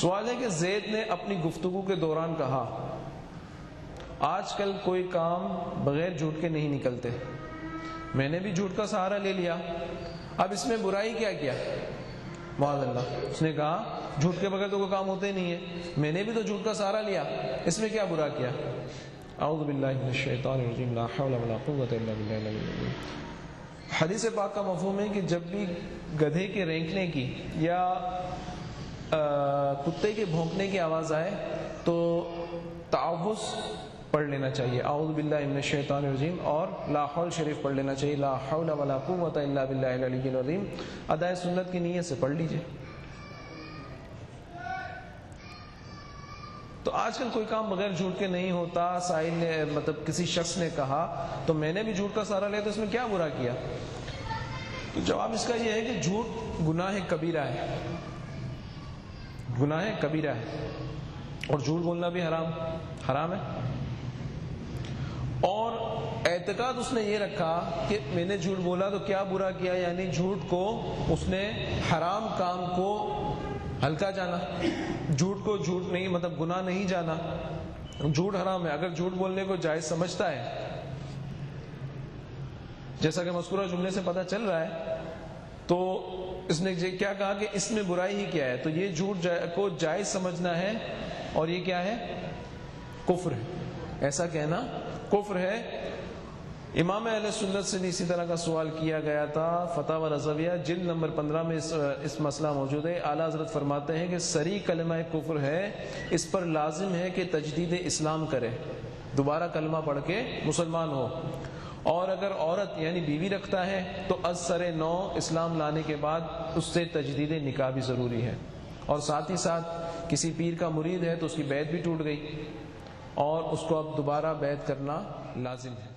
سوال ہے کہ زید نے اپنی گفتگو کے دوران کہا آج کل کوئی کام بغیر جھوٹ کے نہیں نکلتے، میں نے بھی جھوٹ کا سہارا لے لیا، اب اس میں برائی کیا کیا؟ معاذ اللہ، اس نے کہا جھوٹ کے بغیر تو کوئی کام ہوتے ہی نہیں ہے، میں نے بھی تو جھوٹ کا سہارا لیا، اس میں کیا برا کیا؟ اعوذ باللہ من الشیطان الرجیم، لا حول ولا قوۃ الا باللہ العلی العظیم۔ حدیث پاک کا مفہوم ہے کہ جب بھی گدھے کے رینکنے کی یا کتے کے بھونکنے کی آواز آئے تو تعوذ پڑھ لینا چاہیے، اعوذ باللہ من الشیطان الرجیم، اور لا حول شریف پڑھ لینا چاہیے، لا حول ولا قوۃ الا باللہ العلی العظیم، ادائے سنت کی نیت سے پڑھ لیجئے۔ تو آج کل کوئی کام بغیر جھوٹ کے نہیں ہوتا، سائل نے مطلب کسی شخص نے کہا تو میں نے بھی جھوٹ کا سہارا لیا، تو اس میں کیا برا کیا؟ تو جواب اس کا یہ ہے کہ جھوٹ گناہ کبیرہ ہے، گناہ کبیرہ ہے، اور جھوٹ بولنا بھی حرام ہے۔ اور اعتقاد اس نے یہ رکھا کہ میں نے جھوٹ بولا تو کیا برا کیا، یعنی جھوٹ کو اس نے حرام کام کو ہلکا جانا، جھوٹ کو جھوٹ نہیں مطلب گناہ نہیں جانا، جھوٹ حرام ہے۔ اگر جھوٹ بولنے کو جائز سمجھتا ہے، جیسا کہ مذکورہ جملے سے پتہ چل رہا ہے، تو اس نے کیا کہا کہ اس میں برائی ہی کیا ہے، تو یہ جھوٹ کو جائز سمجھنا ہے، اور یہ کیا ہے؟ کفر ہے، ایسا کہنا کفر ہے۔ امام اہل سنت سے اسی طرح کا سوال کیا گیا تھا، فتاوی رضویہ جلد نمبر 15 میں اس مسئلہ موجود ہے۔ اعلیٰ حضرت فرماتے ہیں کہ صریح کلمہ کفر ہے، اس پر لازم ہے کہ تجدید اسلام کرے، دوبارہ کلمہ پڑھ کے مسلمان ہو، اور اگر عورت یعنی بیوی رکھتا ہے تو از سر نو اسلام لانے کے بعد اس سے تجدید نکاح بھی ضروری ہے، اور ساتھ ہی ساتھ کسی پیر کا مرید ہے تو اس کی بیعت بھی ٹوٹ گئی، اور اس کو اب دوبارہ بیعت کرنا لازم ہے۔